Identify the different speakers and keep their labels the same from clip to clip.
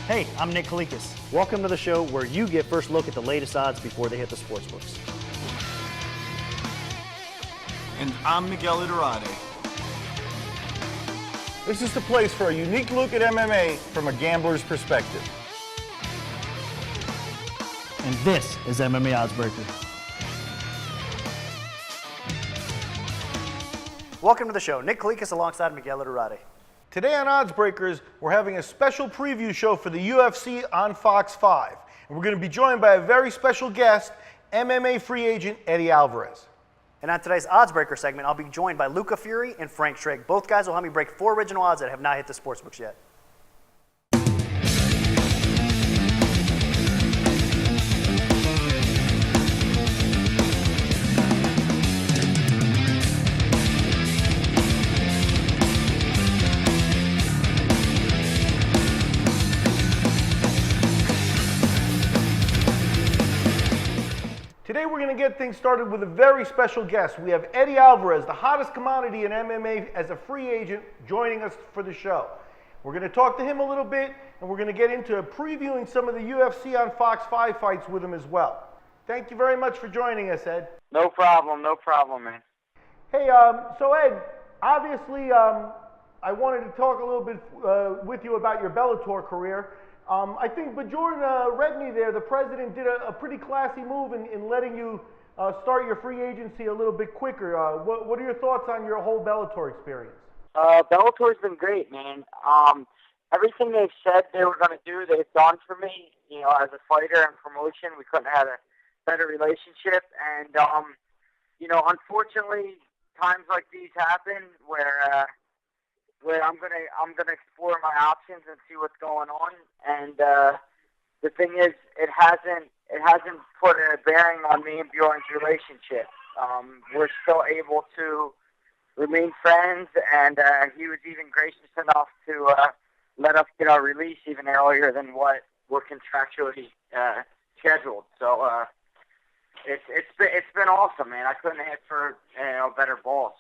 Speaker 1: Hey, I'm Nick Kalikas. Welcome to the show where you get first look at the latest odds before they hit the sportsbooks.
Speaker 2: And I'm Miguel Iturrate.
Speaker 3: This is the place for a unique look at MMA from a gambler's perspective.
Speaker 1: And this is MMA Oddsbreaker. Welcome to the show. Nick Kalikas alongside Miguel Iturrate.
Speaker 3: Today on Oddsbreakers, we're having a special preview show for the UFC on Fox 5. And we're going to be joined by a very special guest, MMA free agent Eddie Alvarez.
Speaker 1: And on today's Oddsbreaker segment, I'll be joined by Luca Fury and Frank Trigg. Both guys will help me break 4 original odds that have not hit the sportsbooks yet.
Speaker 3: Today we're going to get things started with a very special guest. We have Eddie Alvarez, the hottest commodity in MMA as a free agent, joining us for the show. We're going to talk to him a little bit, and we're going to get into previewing some of the UFC on Fox 5 fights with him as well. Thank you very much for joining us, Ed.
Speaker 4: No problem, man.
Speaker 3: Hey, so Ed, obviously I wanted to talk a little bit with you about your Bellator career. I think Bjorn Redney there, the president, did a pretty classy move in letting you start your free agency a little bit quicker. What are your thoughts on your whole Bellator experience?
Speaker 4: Bellator's been great, man. Everything they've said they were going to do, they've done for me. You know, as a fighter and promotion, we couldn't have a better relationship. And, you know, unfortunately, times like these happen where I'm gonna explore my options and see what's going on. And the thing is, it hasn't put a bearing on me and Bjorn's relationship. We're still able to remain friends, and he was even gracious enough to let us get our release even earlier than what we're contractually scheduled. So it's been awesome, man. I couldn't hit for better balls.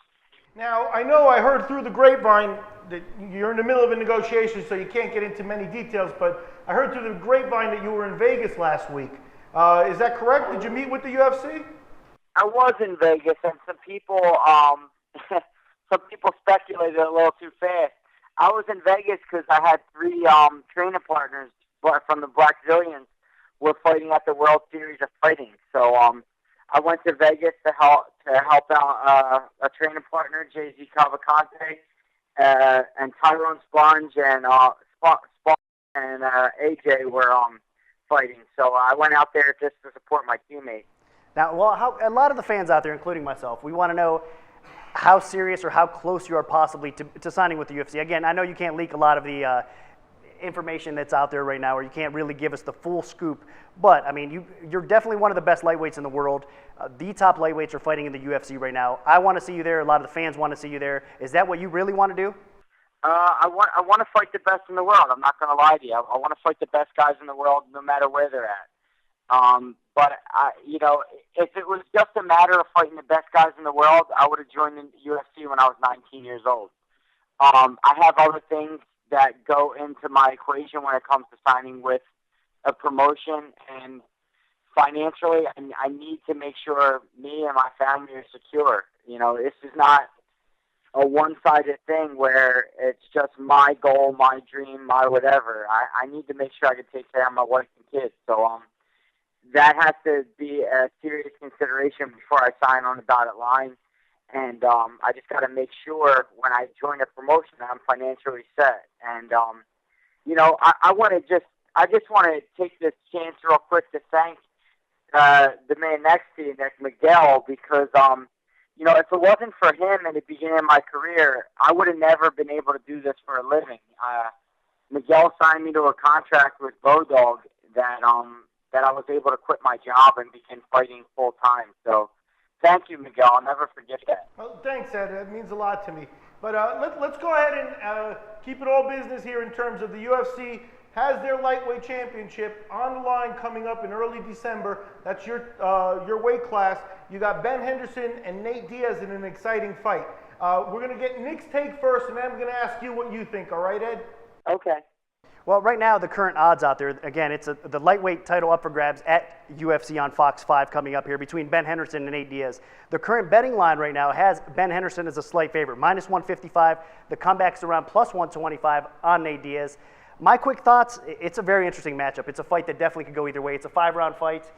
Speaker 3: Now, I heard through the grapevine that you're in the middle of a negotiation, so you can't get into many details, but I heard through the grapevine that you were in Vegas last week. Is that correct? Did you meet with the UFC?
Speaker 4: I was in Vegas, and some people speculated a little too fast. I was in Vegas because I had 3 training partners from the Brazilians were fighting at the World Series of Fighting. So I went to Vegas to help out a training partner, JZ Cavalcante, and Tyrone Sponge and AJ were fighting. So I went out there just to support my teammates.
Speaker 1: Now, a lot of the fans out there, including myself, we want to know how serious or how close you are possibly to signing with the UFC. Again, I know you can't leak a lot of the information that's out there right now, or you can't really give us the full scoop, but I mean, you're definitely one of the best lightweights in the world. The top lightweights are fighting in the UFC right now. I want to see you there. A lot of the fans want to see you there. Is that what you really want to do?
Speaker 4: I want to fight the best in the world. I'm not going to lie to you. I want to fight the best guys in the world, no matter where they're at. But if it was just a matter of fighting the best guys in the world, I would have joined the UFC when I was 19 years old. I have other things that go into my equation when it comes to signing with a promotion, and financially, I need to make sure me and my family are secure. You know, this is not a one-sided thing where it's just my goal, my dream, my whatever. I need to make sure I can take care of my wife and kids. So that has to be a serious consideration before I sign on the dotted line. And I just got to make sure when I join a promotion that I'm financially set. And I just want to take this chance real quick to thank the man next to you, Miguel, because if it wasn't for him in the beginning of my career, I would have never been able to do this for a living. Miguel signed me to a contract with Bodog that I was able to quit my job and begin fighting full time. So thank you, Miguel. I'll never forget that.
Speaker 3: Well, thanks, Ed. It means a lot to me. But let's go ahead and keep it all business here in terms of the UFC has their lightweight championship on the line coming up in early December. That's your weight class. You got Ben Henderson and Nate Diaz in an exciting fight. We're going to get Nick's take first, and then I'm going to ask you what you think. All right, Ed?
Speaker 4: Okay.
Speaker 1: Well, right now, the current odds out there, again, it's the lightweight title up for grabs at UFC on Fox 5 coming up here between Ben Henderson and Nate Diaz. The current betting line right now has Ben Henderson as a slight favorite, -155. The comeback's around +125 on Nate Diaz. My quick thoughts, it's a very interesting matchup. It's a fight that definitely could go either way. It's a 5-round fight.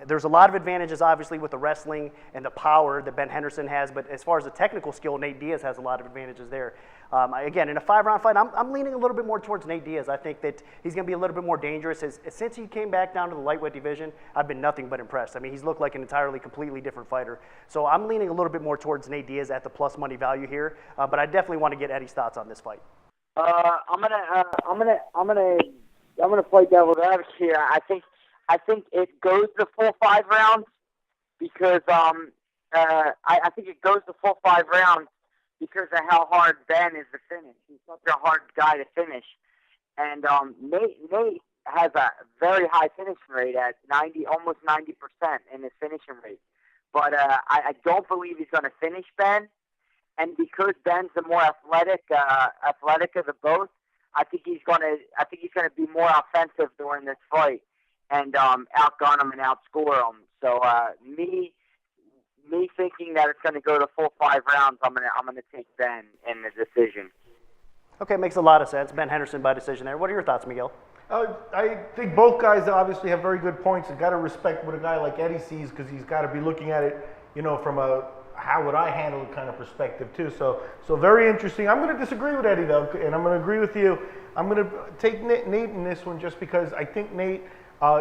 Speaker 1: There's a lot of advantages, obviously, with the wrestling and the power that Ben Henderson has, but as far as the technical skill, Nate Diaz has a lot of advantages there. Again, in a 5-round fight, I'm leaning a little bit more towards Nate Diaz. I think that he's going to be a little bit more dangerous. Since he came back down to the lightweight division, I've been nothing but impressed. I mean, he's looked like an entirely, completely different fighter. So I'm leaning a little bit more towards Nate Diaz at the plus money value here, but I definitely want to get Eddie's thoughts on this fight.
Speaker 4: I'm gonna play devil's advocate here. I think it goes the full 5 rounds because I think it goes the full 5 rounds because of how hard Ben is to finish. He's such a hard guy to finish, and Nate has a very high finishing rate at almost 90% in his finishing rate. But I don't believe he's going to finish Ben. And because Ben's the more athletic of the both, I think he's going to be more offensive during this fight and outgun him and outscore him. So me thinking that it's going to go to full 5 rounds, I'm gonna take Ben in the decision.
Speaker 1: Okay, makes a lot of sense. Ben Henderson by decision there. What are your thoughts, Miguel?
Speaker 3: I think both guys obviously have very good points. You got to respect what a guy like Eddie sees because he's got to be looking at it, from a how would I handle it kind of perspective too. So very interesting. I'm going to disagree with Eddie though, and I'm going to agree with you. I'm going to take Nate in this one just because I think Nate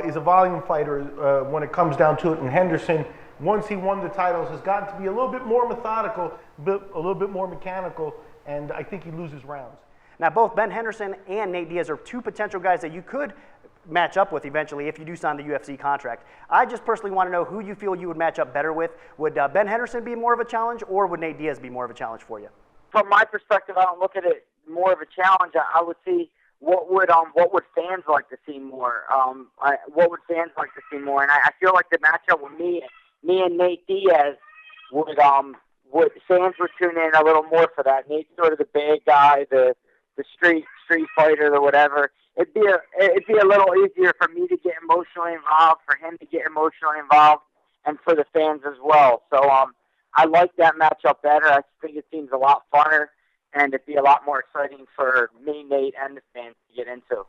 Speaker 3: is a volume fighter when it comes down to it, and Henderson, once he won the titles, has gotten to be a little bit more methodical, a little bit more mechanical, and I think he loses rounds.
Speaker 1: Now, both Ben Henderson and Nate Diaz are two potential guys that you could match up with eventually if you do sign the UFC contract. I just personally want to know who you feel you would match up better with. Would Ben Henderson be more of a challenge, or would Nate Diaz be more of a challenge for you?
Speaker 4: From my perspective, I don't look at it more of a challenge. I would see what would fans like to see more. What would fans like to see more? And I feel like the matchup with me and Nate Diaz would fans would tune in a little more for that. Nate's sort of the big guy, the street fighter or whatever. It'd be a little easier for me to get emotionally involved, for him to get emotionally involved, and for the fans as well. So I like that matchup better. I think it seems a lot funner, and it'd be a lot more exciting for me, Nate, and the fans to get into.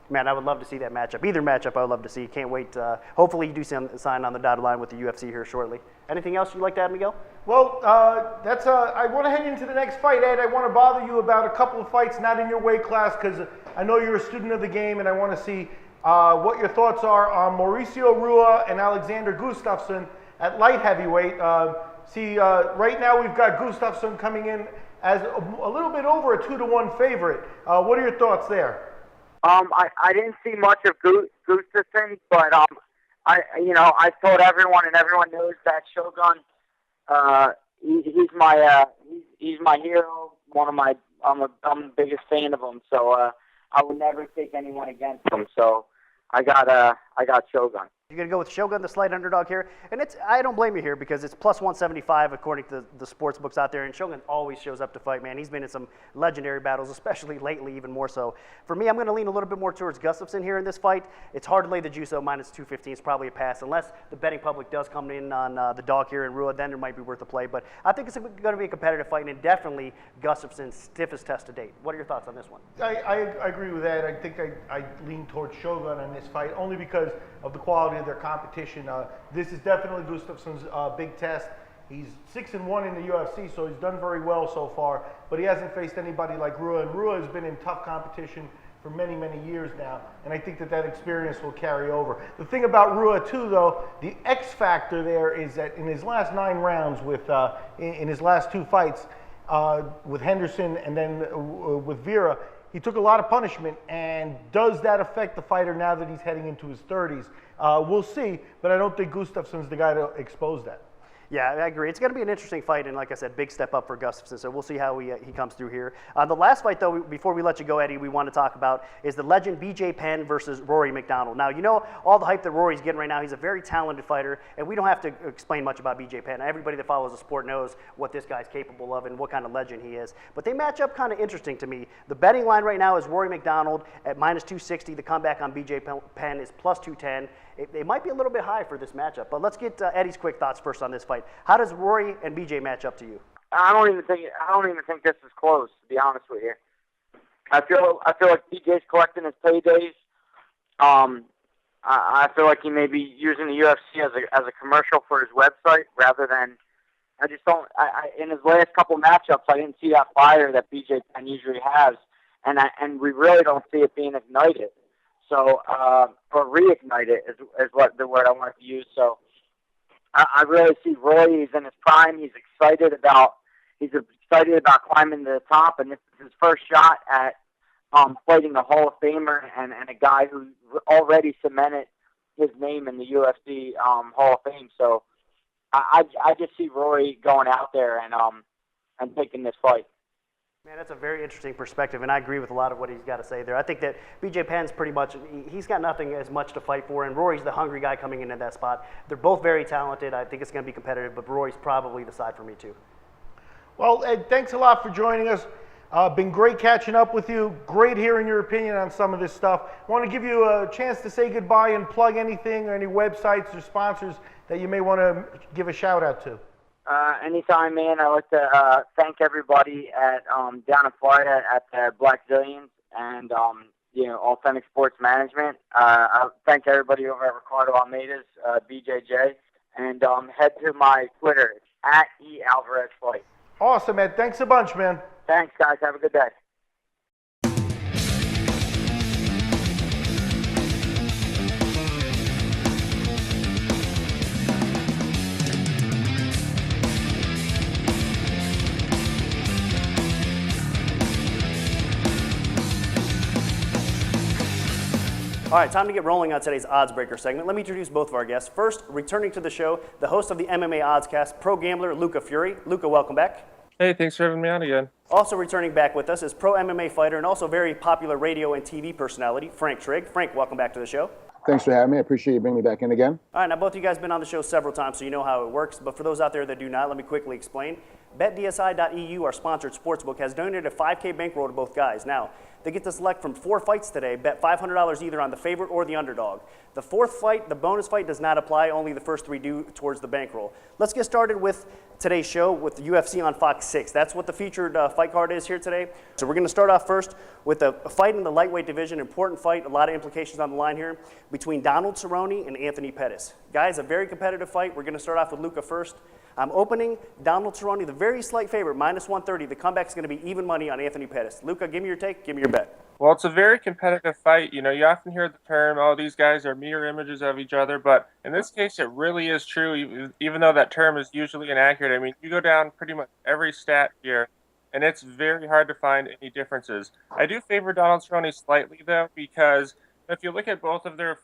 Speaker 1: Man, I would love to see that matchup. Either matchup I would love to see. Can't wait. Hopefully you do sign on the dotted line with the UFC here shortly. Anything else you'd like to add, Miguel?
Speaker 3: Well, I want to head into the next fight, Ed. I want to bother you about a couple of fights not in your weight class because I know you're a student of the game, and I want to see what your thoughts are on Mauricio Rua and Alexander Gustafsson at light heavyweight. Right now we've got Gustafsson coming in as a little bit over a 2-1 favorite. What are your thoughts there?
Speaker 4: I didn't see much of Gustafsson, but I told everyone, and everyone knows that Shogun. He's my hero. I'm the biggest fan of him. So I would never take anyone against him. So I got Shogun.
Speaker 1: You're going to go with Shogun, the slight underdog here. And I don't blame you here because it's plus 175 according to the sports books out there. And Shogun always shows up to fight, man. He's been in some legendary battles, especially lately, even more so. For me, I'm going to lean a little bit more towards Gustafsson here in this fight. It's hard to lay the juice, though. -215 is probably a pass. Unless the betting public does come in on the dog here in Rua, then it might be worth a play. But I think it's going to be a competitive fight, and definitely Gustafsson's stiffest test to date. What are your thoughts on this one?
Speaker 3: I agree with that. I think I lean towards Shogun in this fight only because of the quality of their competition. This is definitely Gustafsson's big test. He's 6-1 in the UFC, so he's done very well so far, but he hasn't faced anybody like Rua, and Rua has been in tough competition for many, many years now, and I think that experience will carry over. The thing about Rua, too, though, the X factor there is that in his last 9 rounds in his last 2 fights with Henderson and then with Vera, he took a lot of punishment, and does that affect the fighter now that he's heading into his 30s? We'll see, but I don't think Gustafsson's the guy to expose that.
Speaker 1: Yeah, I agree. It's going to be an interesting fight, and like I said, big step up for Gustafsson, so we'll see how he comes through here. The last fight, though, before we let you go, Eddie, we want to talk about is the legend BJ Penn versus Rory McDonald. Now, you know all the hype that Rory's getting right now. He's a very talented fighter, and we don't have to explain much about BJ Penn. Everybody that follows the sport knows what this guy's capable of and what kind of legend he is. But they match up kind of interesting to me. The betting line right now is Rory McDonald at -260. The comeback on BJ Penn is +210. It might be a little bit high for this matchup, but let's get Eddie's quick thoughts first on this fight. How does Rory and BJ match up to you?
Speaker 4: I don't even think this is close, to be honest with you. I feel like BJ's collecting his paydays. I feel like he may be using the UFC as a commercial for his website rather than. I just don't. In his last couple matchups, I didn't see that fire that BJ Penn usually has, and we really don't see it being ignited. So, or reignite it is what the word I wanted to use. So, I really see Roy. He's in his prime. He's excited about climbing to the top, and this is his first shot at fighting a Hall of Famer and a guy who already cemented his name in the UFC Hall of Fame. So, I just see Roy going out there and taking this fight.
Speaker 1: Man, that's a very interesting perspective, and I agree with a lot of what he's got to say there. I think that BJ Penn's pretty much, he's got nothing as much to fight for, and Rory's the hungry guy coming into that spot. They're both very talented. I think it's going to be competitive, but Rory's probably the side for me, too.
Speaker 3: Well, Ed, thanks a lot for joining us. Been great catching up with you. Great hearing your opinion on some of this stuff. I want to give you a chance to say goodbye and plug anything or any websites or sponsors that you may want to give a shout out to.
Speaker 4: Anytime, man. I'd like to thank everybody at down in Florida at the Black Zillions and Authentic Sports Management. I thank everybody over at Ricardo Almeida's BJJ, and head to my Twitter at @EAlvarezFight.
Speaker 3: Awesome, Ed. Thanks a bunch, man.
Speaker 4: Thanks, guys. Have a good day.
Speaker 1: All right, time to get rolling on today's Oddsbreaker segment. Let me introduce both of our guests. First, returning to the show, the host of the MMA Oddscast, pro gambler Luca Fury. Luca, welcome back.
Speaker 5: Hey, thanks for having me on again.
Speaker 1: Also returning back with us is pro MMA fighter and also very popular radio and TV personality, Frank Trigg. Frank, welcome back to the show.
Speaker 6: Thanks for having me. I appreciate you bringing me back in again.
Speaker 1: All right, now both of you guys have been on the show several times, so you know how it works. But for those out there that do not, let me quickly explain. BetDSI.eu, our sponsored sportsbook, has donated a $5K bankroll to both guys. Now, they get to select from 4 fights today, bet $500 either on the favorite or the underdog. The fourth fight, the bonus fight, does not apply. Only the first 3 do towards the bankroll. Let's get started with today's show with UFC on Fox 6. That's what the featured fight card is here today. So we're going to start off first with a fight in the lightweight division, important fight, a lot of implications on the line here, between Donald Cerone and Anthony Pettis. Guys, a very competitive fight. We're going to start off with Luca first. I'm opening Donald Cerone, the very slight favorite, -130. The comeback's going to be even money on Anthony Pettis. Luca, give me your take. Give me your bet.
Speaker 5: Well, it's a very competitive fight. You know, you often hear the term, oh, these guys are mirror images of each other. But in this case, it really is true, even though that term is usually inaccurate. I mean, you go down pretty much every stat here, and it's very hard to find any differences. I do favor Donald Cerone slightly, though, because if you look at both of their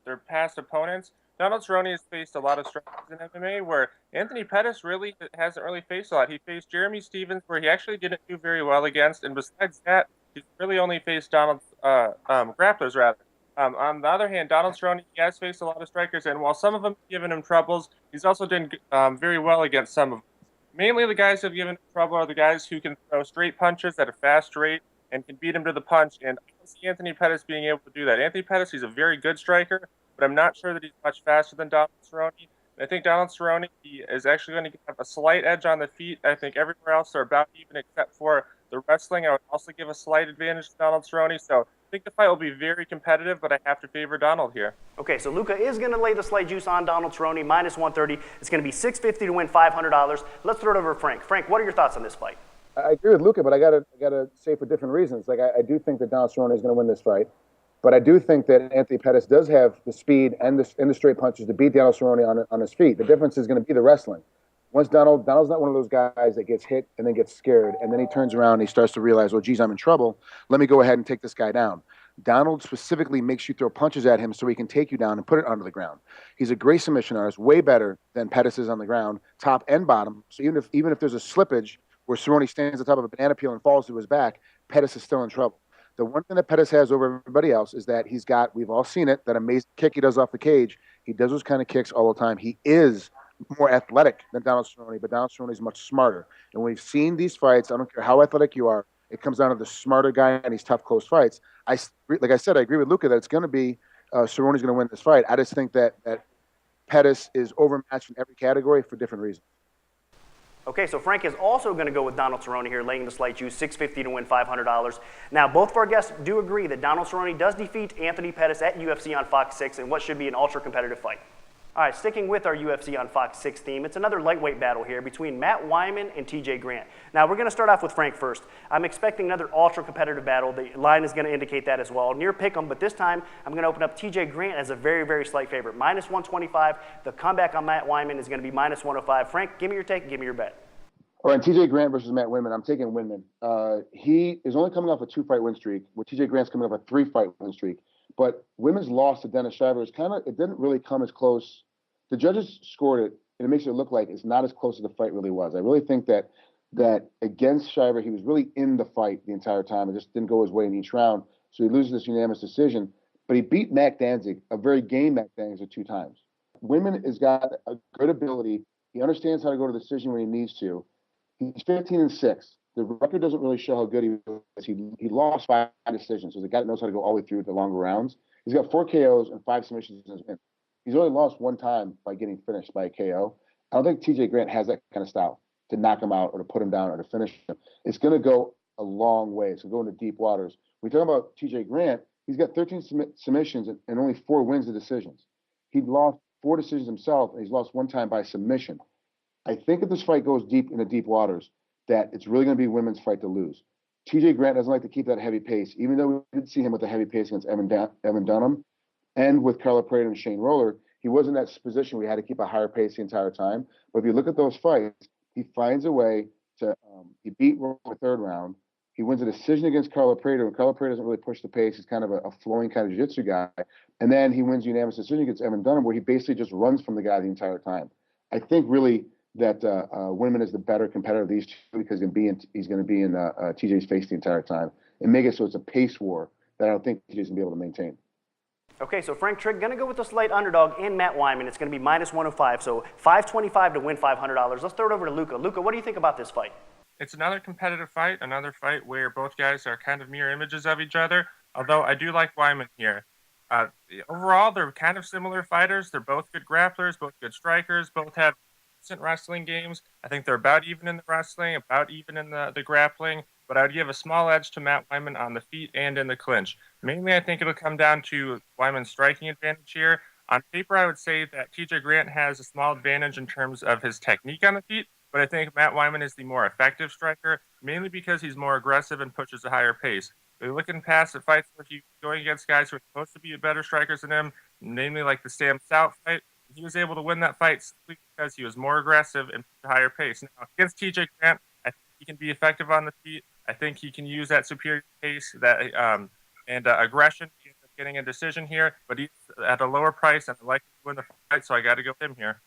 Speaker 5: their past opponents, Donald Cerone has faced a lot of strikers in MMA, where Anthony Pettis really hasn't really faced a lot. He faced Jeremy Stevens, where he actually didn't do very well against, and besides that, he's really only faced grapplers, rather. On the other hand, Donald Cerone, he has faced a lot of strikers, and while some of them have given him troubles, he's also done very well against some of them. Mainly the guys who have given him trouble are the guys who can throw straight punches at a fast rate and can beat him to the punch, and I don't see Anthony Pettis being able to do that. Anthony Pettis, he's a very good striker, but I'm not sure that he's much faster than Donald Cerone. And I think Donald Cerone, he is actually going to have a slight edge on the feet. I think everywhere else are about even except for the wrestling. I would also give a slight advantage to Donald Cerone. So I think the fight will be very competitive, but I have to favor Donald here.
Speaker 1: Okay, so Luca is going to lay the slight juice on Donald Cerone, -130. It's going to be $650 to win $500. Let's throw it over to Frank. Frank, what are your thoughts on this fight?
Speaker 6: I agree with Luca, but I gotta say for different reasons. Like I do think that Donald Cerone is going to win this fight, but I do think that Anthony Pettis does have the speed and the straight punches to beat Donald Cerone on his feet. The difference is going to be the wrestling. Once Donald's not one of those guys that gets hit and then gets scared, and then he turns around and he starts to realize, oh, geez, I'm in trouble. Let me go ahead and take this guy down. Donald specifically makes you throw punches at him so he can take you down and put it onto the ground. He's a great submission artist, way better than Pettis is on the ground, top and bottom. So even if there's a slippage where Cerone stands on top of a banana peel and falls to his back, Pettis is still in trouble. The one thing that Pettis has over everybody else is that he's got, we've all seen it, that amazing kick he does off the cage. He does those kind of kicks all the time. He is more athletic than Donald Cerone, but Donald Cerone is much smarter. And we've seen these fights, I don't care how athletic you are, it comes down to the smarter guy in these tough, close fights. Like I said, I agree with Luca that it's going to be Cerone's going to win this fight. I just think that Pettis is overmatched in every category for different reasons.
Speaker 1: Okay, so Frank is also going to go with Donald Cerone here, laying the slight juice, $650 to win $500. Now, both of our guests do agree that Donald Cerone does defeat Anthony Pettis at UFC on Fox 6 in what should be an ultra-competitive fight. All right, sticking with our UFC on Fox 6 theme, it's another lightweight battle here between Matt Wiman and TJ Grant. Now, we're going to start off with Frank first. I'm expecting another ultra-competitive battle. The line is going to indicate that as well. Near pick'em, but this time I'm going to open up TJ Grant as a very, very slight favorite. Minus 125. The comeback on Matt Wiman is going to be minus 105. Frank, give me your take, give me your bet.
Speaker 6: All right, TJ Grant versus Matt Wiman. I'm taking Wiman. He is only coming off a 2-fight win streak, where TJ Grant's coming off a 3-fight win streak. But Wiman's loss to Dennis Shriver it didn't really come as close. The judges scored it, and it makes it look like it's not as close as the fight really was. I really think that against Shriver, he was really in the fight the entire time. It just didn't go his way in each round, so he loses this unanimous decision. But he beat Matt Danzig, a very game Matt Danzig, 2 times. Wiman has got a good ability. He understands how to go to the decision when he needs to. He's 15-6. The record doesn't really show how good he was. He lost 5 decisions, so the guy that knows how to go all the way through the longer rounds. He's got 4 KOs and 5 submissions in his win. He's only lost 1 time by getting finished by a KO. I don't think TJ Grant has that kind of style to knock him out or to put him down or to finish him. It's going to go a long way. It's going to go into deep waters. When we talk about TJ Grant, he's got 13 submissions and only 4 wins of decisions. He lost 4 decisions himself, and he's lost 1 time by submission. I think if this fight goes deep into deep waters, that it's really going to be Wiman's fight to lose. TJ Grant doesn't like to keep that heavy pace, even though we did see him with a heavy pace against Evan Dunham. And with Carla Prater and Shane Roller, he was in that position where he had to keep a higher pace the entire time. But if you look at those fights, he finds a way to he beat Roller in the 3rd round. He wins a decision against Carla Prater, and Carla Prater doesn't really push the pace. He's kind of a flowing kind of jiu-jitsu guy. And then he wins a unanimous decision against Evan Dunham, where he basically just runs from the guy the entire time. I think really that Wiman is the better competitor of these two because he's going to be in TJ's face the entire time and make it so it's a pace war that I don't think TJ's going to be able to maintain.
Speaker 1: Okay, so Frank Trigg going to go with the slight underdog in Matt Wiman. It's going to be minus 105, so $525 to win $500. Let's throw it over to Luca. Luca, what do you think about this fight?
Speaker 5: It's another competitive fight, another fight where both guys are kind of mirror images of each other, although I do like Wiman here. Overall, they're kind of similar fighters. They're both good grapplers, both good strikers, both have decent wrestling games. I think they're about even in the wrestling, about even in the grappling. But I would give a small edge to Matt Wiman on the feet and in the clinch. Mainly, I think it'll come down to Wiman's striking advantage here. On paper, I would say that TJ Grant has a small advantage in terms of his technique on the feet, but I think Matt Wiman is the more effective striker, mainly because he's more aggressive and pushes a higher pace. But looking past the fights where he's going against guys who are supposed to be better strikers than him, namely like the Sam Stout fight, he was able to win that fight simply because he was more aggressive and pushed a higher pace. Now, against TJ Grant, I think he can be effective on the feet. I think he can use that superior pace and aggression to end up getting a decision here, but he's at a lower price and I'd like to win the fight, so I got to go with him here.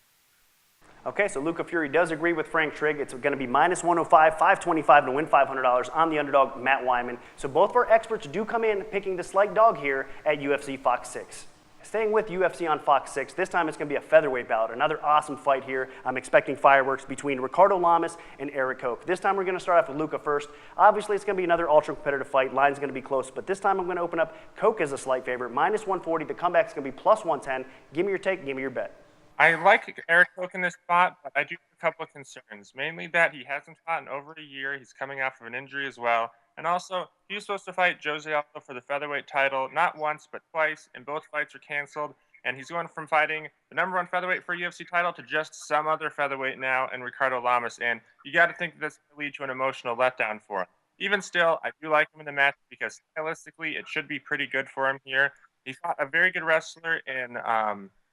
Speaker 1: Okay, so Luca Fury does agree with Frank Trigg. It's going to be minus 105, $525 to win $500 on the underdog, Matt Wiman. So both of our experts do come in picking the slight dog here at UFC Fox 6. Staying with UFC on Fox 6, this time it's going to be a featherweight bout. Another awesome fight here. I'm expecting fireworks between Ricardo Lamas and Erik Koch. This time we're going to start off with Luca first. Obviously, it's going to be another ultra-competitive fight. Line's going to be close, but this time I'm going to open up Koch as a slight favorite. Minus 140. The comeback's going to be plus 110. Give me your take. Give me your bet.
Speaker 5: I like Erik Koch in this spot, but I do have a couple of concerns. Mainly that he hasn't fought in over a year. He's coming off of an injury as well. And also, he was supposed to fight Jose Aldo for the featherweight title, not once, but twice, and both fights were canceled. And he's going from fighting the number 1 featherweight for a UFC title to just some other featherweight now in Ricardo Lamas. And you got to think that this will lead to an emotional letdown for him. Even still, I do like him in the match because stylistically, it should be pretty good for him here. He fought a very good wrestler in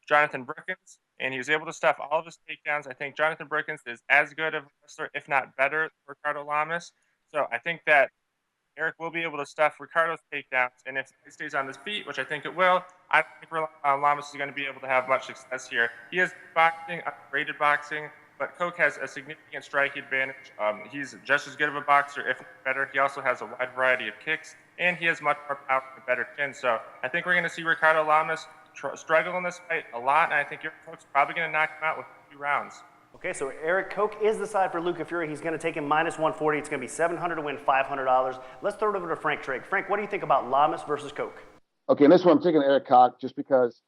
Speaker 5: Jonathan Brookins, and he was able to stuff all of his takedowns. I think Jonathan Brookins is as good of a wrestler, if not better, than Ricardo Lamas. So I think that Erik will be able to stuff Ricardo's takedowns, and if he stays on his feet, which I think it will, I don't think Lamas is going to be able to have much success here. He has boxing, underrated boxing, but Koch has a significant striking advantage. He's just as good of a boxer, if not better. He also has a wide variety of kicks, and he has much more power and a better chin. So I think we're going to see Ricardo Lamas struggle in this fight a lot, and I think Erik Koch's probably going to knock him out with a few rounds.
Speaker 1: Okay, so Erik Koch is the side for Luca Fury. He's going to take him minus 140. It's going to be $700 to win $500. Let's throw it over to Frank Trigg. Frank, what do you think about Lamas versus Koch?
Speaker 6: Okay, in this one, I'm taking Erik Koch just because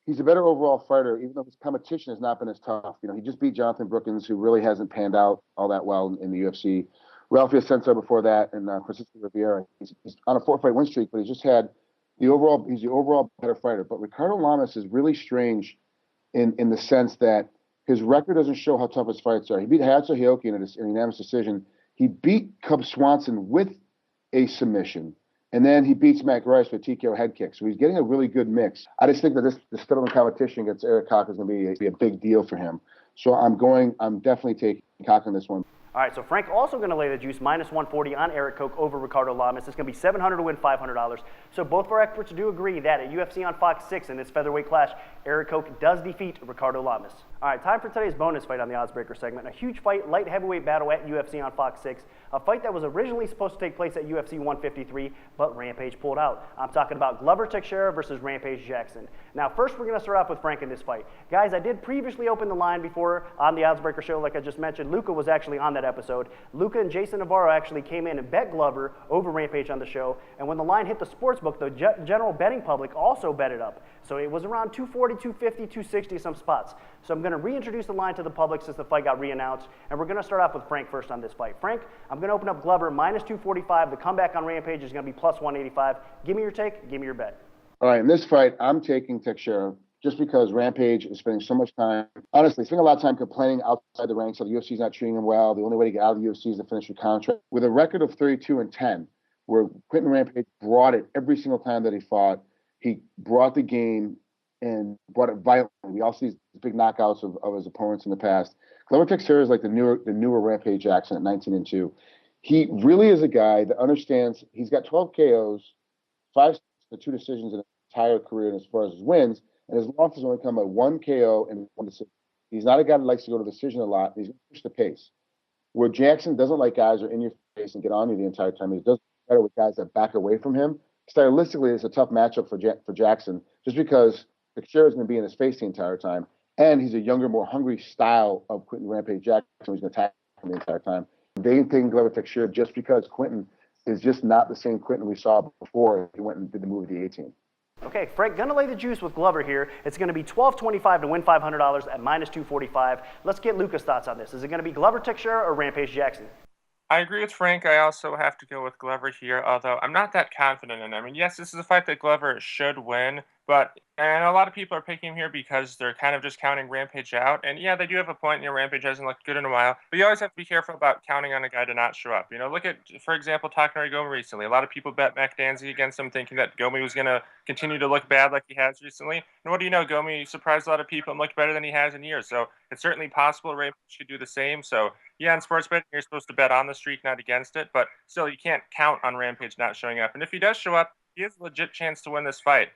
Speaker 6: he's a better overall fighter, even though his competition has not been as tough. You know, he just beat Jonathan Brookins, who really hasn't panned out all that well in the UFC. Ralph Yasenso before that, and Francisco Rivera. He's on a 4-fight win streak, but he's just had he's the overall better fighter. But Ricardo Lamas is really strange in the sense that his record doesn't show how tough his fights are. He beat Hatsu Hioki in a unanimous decision. He beat Cub Swanson with a submission. And then he beats Matt Grice with a TKO head kick. So he's getting a really good mix. I just think that this Stillman competition against Erik Koch is going to be a big deal for him. So I'm definitely taking Koch on this one.
Speaker 1: All right, so Frank also going to lay the juice, minus 140 on Erik Koch over Ricardo Lamas. It's going to be $700 to win $500. So both of our experts do agree that at UFC on Fox 6 in this featherweight clash, Erik Koch does defeat Ricardo Lamas. All right, time for today's bonus fight on the Oddsbreaker segment. A huge fight, light heavyweight battle at UFC on Fox 6. A fight that was originally supposed to take place at UFC 153, but Rampage pulled out. I'm talking about Glover Teixeira versus Rampage Jackson. Now, first we're going to start off with Frank in this fight. Guys, I did previously open the line before on the Oddsbreaker show, like I just mentioned. Luca was actually on that episode. Luca and Jason Navarro actually came in and bet Glover over Rampage on the show, and when the line hit the sportsbook, the general betting public also bet it up. So it was around 240, 250, 260 some spots. So I'm going to reintroduce the line to the public since the fight got reannounced, and we're going to start off with Frank first on this fight. Frank, I'm going to open up Glover minus 245. The comeback on Rampage is going to be plus 185. Give me your take. Give me your bet.
Speaker 6: All right, in this fight, I'm taking Teixeira just because Rampage is spending so much time, honestly, spending a lot of time complaining outside the ranks of the UFC's not treating him well. The only way to get out of the UFC is to finish your contract. With a record of 32-10, where Quinton Rampage brought it every single time that he fought, he brought the game and brought it violently. We all see these big knockouts of his opponents in the past. Glover Teixeira is like the newer Rampage Jackson at 19-2. He really is a guy that understands. He's got 12 KOs, 5 to 2 decisions in his entire career as far as his wins, and his losses only come at 1 KO and 1 decision. He's not a guy that likes to go to decision a lot. He's going to push the pace. Where Jackson doesn't like guys who are in your face and get on you the entire time. He does better with guys that back away from him. Stylistically, it's a tough matchup for Jackson just because Teixeira is going to be in his face the entire time, and he's a younger, more hungry style of Quinton Rampage Jackson. He's going to attack him the entire time. They ain't taking Glover Teixeira just because Quinton is just not the same Quinton we saw before he went and did the move the A-Team.
Speaker 1: Okay, Frank, gonna lay the juice with Glover here. It's gonna be $12.25 to win $500 at minus 245. Let's get Luca's thoughts on this. Is it gonna be Glover Teixeira or Rampage Jackson?
Speaker 5: I agree with Frank. I also have to go with Glover here, although I'm not that confident in it. I mean, yes, this is a fight that Glover should win, and a lot of people are picking him here because they're kind of just counting Rampage out. And yeah, they do have a point. You know, Rampage hasn't looked good in a while, but you always have to be careful about counting on a guy to not show up. You know, look at, for example, Takanori Gomi recently. A lot of people bet Mac Danzig against him thinking that Gomi was going to continue to look bad like he has recently. And what do you know? Gomi surprised a lot of people and looked better than he has in years. So it's certainly possible Rampage could do the same. So yeah, in sports betting, you're supposed to bet on the streak, not against it. But still, you can't count on Rampage not showing up. And if he does show up, he has a legit chance to win this fight.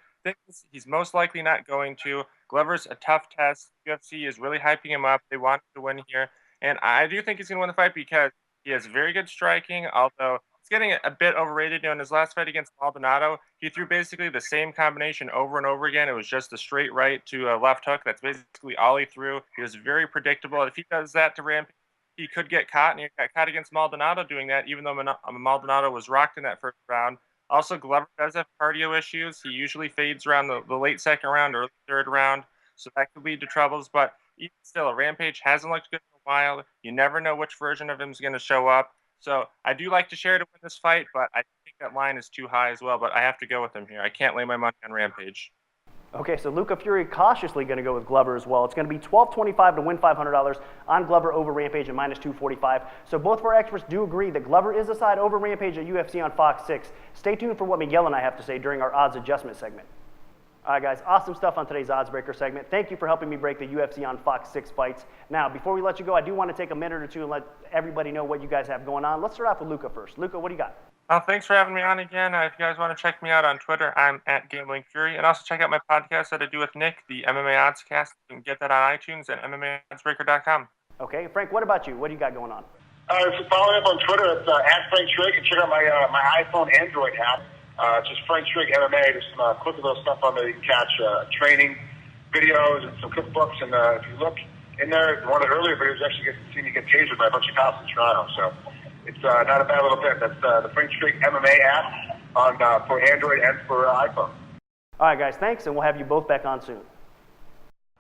Speaker 5: He's most likely not going to. Glover's a tough test. UFC is really hyping him up. They want him to win here. And I do think he's going to win the fight because he has very good striking, although he's getting a bit overrated. You know, in his last fight against Maldonado, he threw basically the same combination over and over again. It was just a straight right to a left hook. That's basically all he threw. He was very predictable. If he does that to Rampage, he could get caught, and he got caught against Maldonado doing that, even though Maldonado was rocked in that first round. Also, Glover does have cardio issues. He usually fades around the late second round or third round, so that could lead to troubles. But even still, Rampage hasn't looked good in a while. You never know which version of him is going to show up. So I do like Teixeira to win this fight, but I think that line is too high as well. But I have to go with him here. I can't lay my money on Rampage.
Speaker 1: Okay, so Luca Fury cautiously going to go with Glover as well. It's going to be $12.25 to win $500 on Glover over Rampage at minus 245. So both of our experts do agree that Glover is the side over Rampage at UFC on Fox 6. Stay tuned for what Miguel and I have to say during our odds adjustment segment. All right, guys, awesome stuff on today's Oddsbreaker segment. Thank you for helping me break the UFC on Fox 6 fights. Now, before we let you go, I do want to take a minute or two and let everybody know what you guys have going on. Let's start off with Luca first. Luca, what do you got?
Speaker 5: Thanks for having me on again. If you guys want to check me out on Twitter, I'm at Gambling Fury. And also check out my podcast that I do with Nick, the MMA Oddscast. You can get that on iTunes and MMAOddsbreaker.com.
Speaker 1: Okay, Frank, what about you? What do you got going on?
Speaker 7: Follow me up on Twitter. It's at Frank Trigg. And check out my iPhone Android app. It's just Frank Trigg MMA. There's some quick little stuff on there. You can catch training videos and some cookbooks. And if you look in there, one of the earlier videos actually see me get tasered by a bunch of cops in Toronto. So it's not a bad little bit. That's the Frank Trigg MMA app on for Android and for iPhone.
Speaker 1: All right, guys, thanks, and we'll have you both back on soon.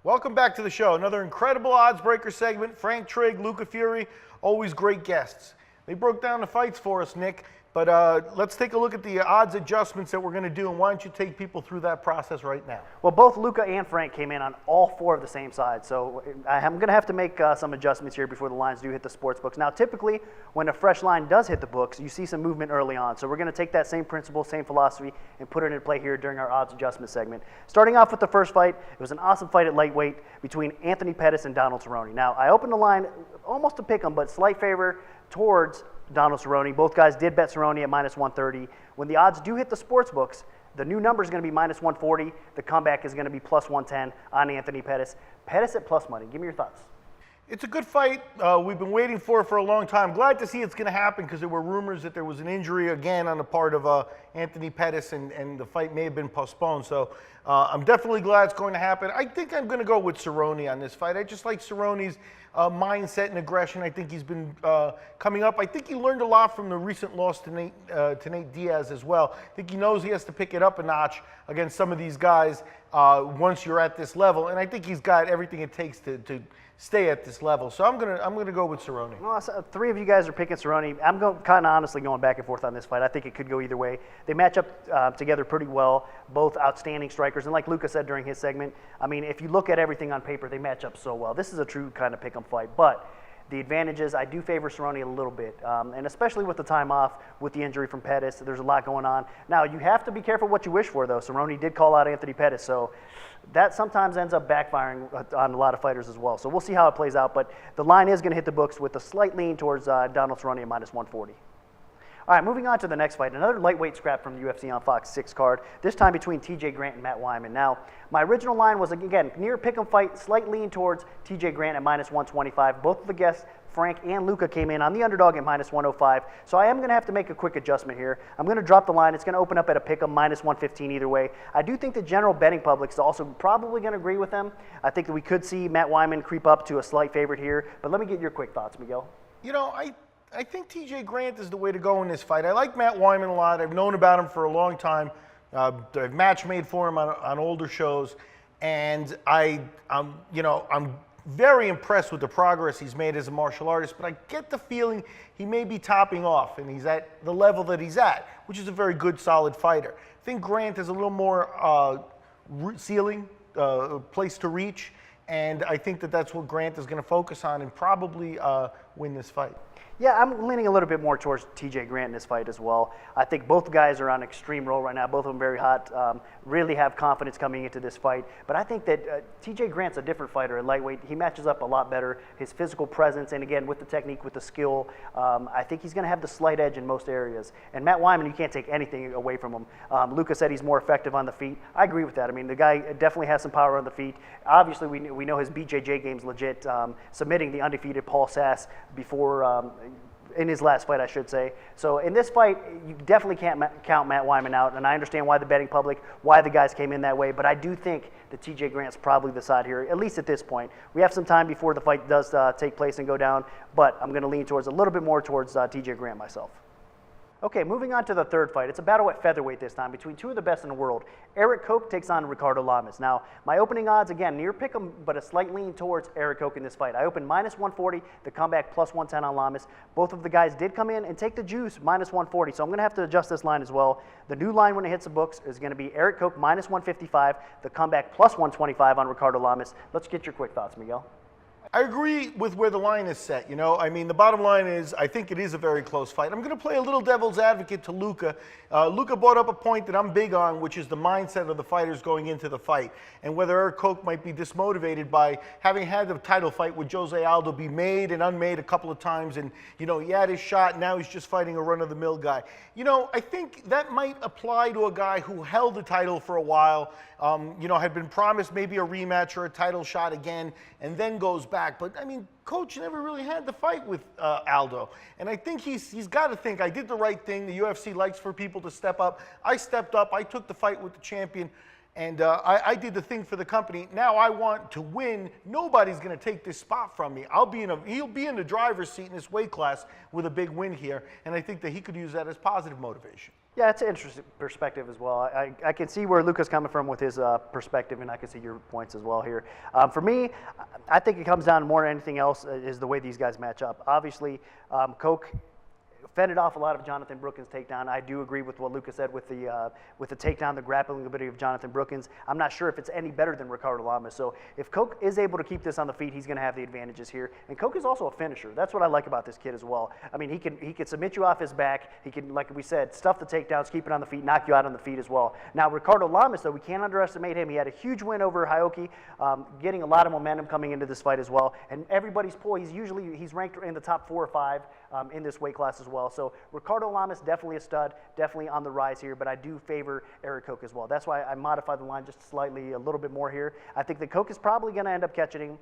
Speaker 3: Welcome back to the show. Another incredible Oddsbreaker segment. Frank Trigg, Luca Fury, always great guests. They broke down the fights for us, Nick. But let's take a look at the odds adjustments that we're going to do, and why don't you take people through that process right now?
Speaker 1: Well, both Luca and Frank came in on all four of the same sides, so I'm going to have to make some adjustments here before the lines do hit the sports books. Now, typically, when a fresh line does hit the books, you see some movement early on, so we're going to take that same principle, same philosophy, and put it into play here during our odds adjustment segment. Starting off with the first fight, it was an awesome fight at lightweight between Anthony Pettis and Donald Cerone. Now, I opened the line almost to pick 'em, but slight favor towards Donald Cerone. Both guys did bet Cerone at minus 130. When the odds do hit the sports books, the new number is going to be minus 140. The comeback is going to be plus 110 on Anthony Pettis. Pettis at plus money. Give me your thoughts.
Speaker 3: It's a good fight. We've been waiting for a long time. Glad to see it's going to happen because there were rumors that there was an injury again on the part of Anthony Pettis, and the fight may have been postponed. So I'm definitely glad it's going to happen. I think I'm going to go with Cerone on this fight. I just like Cerone's mindset and aggression. I think he's been coming up. I think he learned a lot from the recent loss to Nate Diaz as well. I think he knows he has to pick it up a notch against some of these guys once you're at this level. And I think he's got everything it takes to stay at this level. So I'm gonna go with Cerone.
Speaker 1: Well, so three of you guys are picking Cerone. I'm kind of honestly going back and forth on this fight. I think it could go either way. They match up together pretty well. Both outstanding strikers, and like Luca said during his segment, I mean, if you look at everything on paper, they match up so well. This is a true kind of pick 'em fight. But the advantage is I do favor Cerone a little bit, and especially with the time off with the injury from Pettis. There's a lot going on. Now, you have to be careful what you wish for, though. Cerone did call out Anthony Pettis, so that sometimes ends up backfiring on a lot of fighters as well. So we'll see how it plays out, but the line is going to hit the books with a slight lean towards Donald Cerone at minus 140. All right, moving on to the next fight, another lightweight scrap from the UFC on Fox 6 card, this time between TJ Grant and Matt Wiman. Now, my original line was, again, near pick'em fight, slight lean towards TJ Grant at minus 125. Both of the guests, Frank and Luca, came in on the underdog at minus 105. So I am going to have to make a quick adjustment here. I'm going to drop the line. It's going to open up at a pick'em minus 115 either way. I do think the general betting public is also probably going to agree with them. I think that we could see Matt Wiman creep up to a slight favorite here. But let me get your quick thoughts, Miguel.
Speaker 3: You know, I think TJ Grant is the way to go in this fight. I like Matt Wiman a lot. I've known about him for a long time. I've match made for him on older shows, and I'm very impressed with the progress he's made as a martial artist. But I get the feeling he may be topping off, and he's at the level that he's at, which is a very good, solid fighter. I think Grant has a little more ceiling, place to reach, and I think that that's what Grant is going to focus on and probably win this fight.
Speaker 1: Yeah, I'm leaning a little bit more towards TJ Grant in this fight as well. I think both guys are on extreme roll right now. Both of them very hot, really have confidence coming into this fight. But I think that TJ Grant's a different fighter at lightweight. He matches up a lot better. His physical presence, and again, with the technique, with the skill, I think he's going to have the slight edge in most areas. And Matt Wiman, you can't take anything away from him. Luca said he's more effective on the feet. I agree with that. I mean, the guy definitely has some power on the feet. Obviously, we know his BJJ game's legit, submitting the undefeated Paul Sass before in his last fight, I should say. So in this fight, you definitely can't count Matt Wiman out, and I understand why the betting public, why the guys came in that way, but I do think that TJ Grant's probably the side here, at least at this point. We have some time before the fight does take place and go down, but I'm going to lean towards a little bit more towards TJ Grant myself. Okay, moving on to the third fight. It's a battle at featherweight this time between two of the best in the world. Erik Koch takes on Ricardo Lamas. Now, my opening odds, again, near pick'em, but a slight lean towards Erik Koch in this fight. I opened minus 140, the comeback plus 110 on Lamas. Both of the guys did come in and take the juice, minus 140, so I'm going to have to adjust this line as well. The new line when it hits the books is going to be Erik Koch minus 155, the comeback plus 125 on Ricardo Lamas. Let's get your quick thoughts, Miguel.
Speaker 3: I agree with where the line is set. I mean, the bottom line is I think it is a very close fight. I'm going to play a little devil's advocate to Luca. Luca brought up a point that I'm big on, which is the mindset of the fighters going into the fight, and whether Erik Koch might be dismotivated by having had the title fight with Jose Aldo be made and unmade a couple of times, and he had his shot, and now he's just fighting a run-of-the-mill guy. I think that might apply to a guy who held the title for a while, had been promised maybe a rematch or a title shot again, and then goes back. But I mean, Coach never really had the fight with Aldo, and I think he's got to think, I did the right thing. The UFC likes for people to step up. I stepped up. I took the fight with the champion, and I did the thing for the company. Now I want to win. Nobody's going to take this spot from me. He'll be in the driver's seat in this weight class with a big win here, and I think that he could use that as positive motivation.
Speaker 1: Yeah, it's an interesting perspective as well. I can see where Luca's coming from with his perspective, and I can see your points as well here. For me, I think it comes down more than anything else is the way these guys match up. Obviously, Koch fended off a lot of Jonathan Brookins' takedown. I do agree with what Luca said with the takedown, the grappling ability of Jonathan Brookins. I'm not sure if it's any better than Ricardo Lamas. So if Koch is able to keep this on the feet, he's going to have the advantages here. And Koch is also a finisher. That's what I like about this kid as well. I mean, he can submit you off his back. He can, like we said, stuff the takedowns, keep it on the feet, knock you out on the feet as well. Now, Ricardo Lamas, though, we can't underestimate him. He had a huge win over Haoki, getting a lot of momentum coming into this fight as well. And everybody's poll, he's ranked in the top 4 or 5 in this weight class as well. So Ricardo Lamas, definitely a stud, definitely on the rise here, but I do favor Erik Koch as well. That's why I modified the line just slightly, a little bit more here. I think that Koch is probably going to end up catching him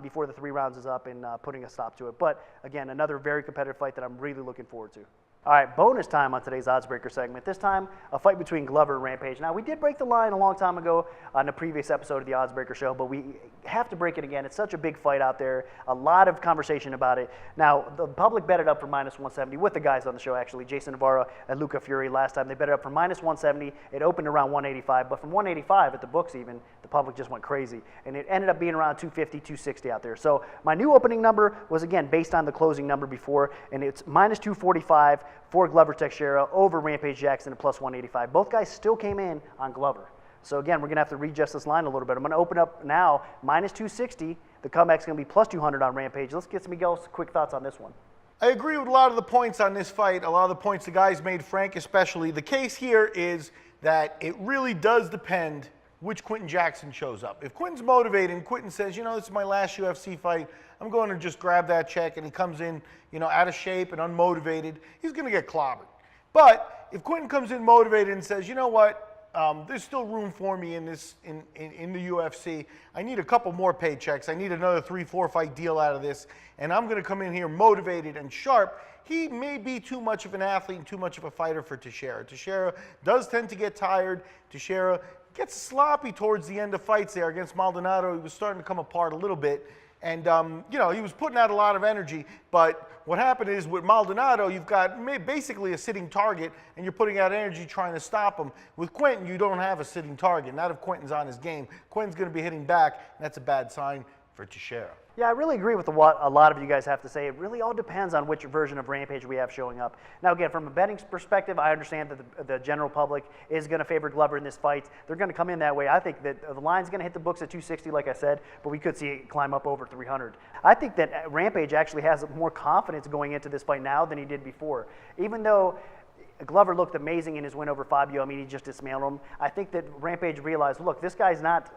Speaker 1: before the 3 rounds is up and putting a stop to it. But again, another very competitive fight that I'm really looking forward to. All right, bonus time on today's Oddsbreaker segment. This time, a fight between Glover and Rampage. Now, we did break the line a long time ago on the previous episode of the Oddsbreaker show, but we have to break it again. It's such a big fight out there, a lot of conversation about it. Now, the public bet it up for -170 with the guys on the show, actually, Jason Navarro and Luca Fury last time. They bet it up for -170. It opened around 185, but from 185 at the books even, the public just went crazy, and it ended up being around 250, 260 out there. So my new opening number was, again, based on the closing number before, and it's -245 for Glover Teixeira over Rampage Jackson at +185. Both guys still came in on Glover. So again, we're going to have to readjust this line a little bit. I'm going to open up now -260. The comeback's going to be +200 on Rampage. Let's get some Miguel's quick thoughts on this one.
Speaker 3: I agree with a lot of the points on this fight, a lot of the points the guys made, Frank especially. The case here is that it really does depend which Quinton Jackson shows up. If Quinton's motivated and Quinton says, this is my last UFC fight, I'm going to just grab that check, and he comes in, out of shape and unmotivated, he's going to get clobbered. But if Quinton comes in motivated and says, you know what, there's still room for me in the UFC. I need a couple more paychecks. I need another 3-4 fight deal out of this, and I'm going to come in here motivated and sharp. He may be too much of an athlete and too much of a fighter for Teixeira. Teixeira does tend to get tired. Teixeira gets sloppy towards the end of fights there against Maldonado. He was starting to come apart a little bit. And, he was putting out a lot of energy. But what happened is with Maldonado, you've got basically a sitting target, and you're putting out energy trying to stop him. With Quinton, you don't have a sitting target. Not if Quinton's on his game. Quinton's going to be hitting back, and that's a bad sign for Teixeira.
Speaker 1: Yeah, I really agree with what a lot of you guys have to say. It really all depends on which version of Rampage we have showing up. Now, again, from a betting perspective, I understand that the general public is going to favor Glover in this fight. They're going to come in that way. I think that the line's going to hit the books at 260, like I said, but we could see it climb up over 300. I think that Rampage actually has more confidence going into this fight now than he did before. Even though Glover looked amazing in his win over Fabio, I mean, he just dismantled him. I think that Rampage realized, look, this guy's not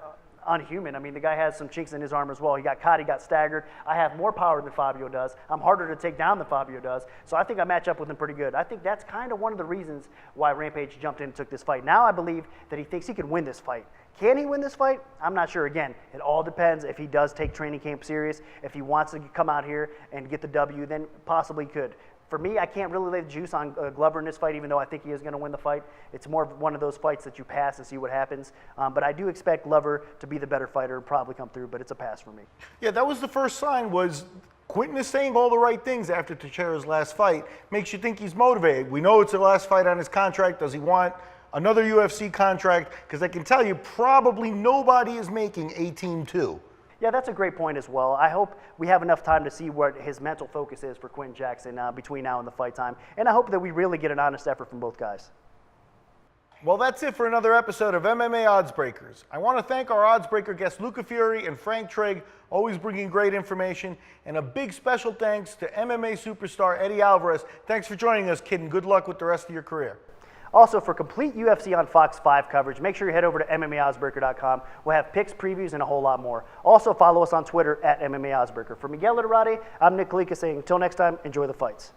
Speaker 1: unhuman. I mean, the guy has some chinks in his armor as well. He got caught, he got staggered. I have more power than Fabio does. I'm harder to take down than Fabio does. So I think I match up with him pretty good. I think that's kind of one of the reasons why Rampage jumped in and took this fight. Now I believe that he thinks he can win this fight. Can he win this fight? I'm not sure. Again, it all depends if he does take training camp serious. If he wants to come out here and get the W, then possibly could. For me, I can't really lay the juice on Glover in this fight, even though I think he is going to win the fight. It's more of one of those fights that you pass and see what happens. But I do expect Glover to be the better fighter and probably come through, but it's a pass for me.
Speaker 3: Yeah, that was the first sign, was Quinton is saying all the right things after Teixeira's last fight. Makes you think he's motivated. We know it's the last fight on his contract. Does he want another UFC contract? Because I can tell you, probably nobody is making 18-2.
Speaker 1: Yeah, that's a great point as well. I hope we have enough time to see what his mental focus is for Quinton Jackson between now and the fight time. And I hope that we really get an honest effort from both guys.
Speaker 3: Well, that's it for another episode of MMA Oddsbreakers. I want to thank our Oddsbreaker guests Luca Fiore and Frank Trigg, always bringing great information, and a big special thanks to MMA superstar Eddie Alvarez. Thanks for joining us, kid, and good luck with the rest of your career.
Speaker 1: Also, for complete UFC on Fox 5 coverage, make sure you head over to MMAOddsbreaker.com. We'll have picks, previews, and a whole lot more. Also, follow us on Twitter at MMA Oddsbreaker. For Miguel Iturrate, I'm Nick Kalikas saying until next time, enjoy the fights.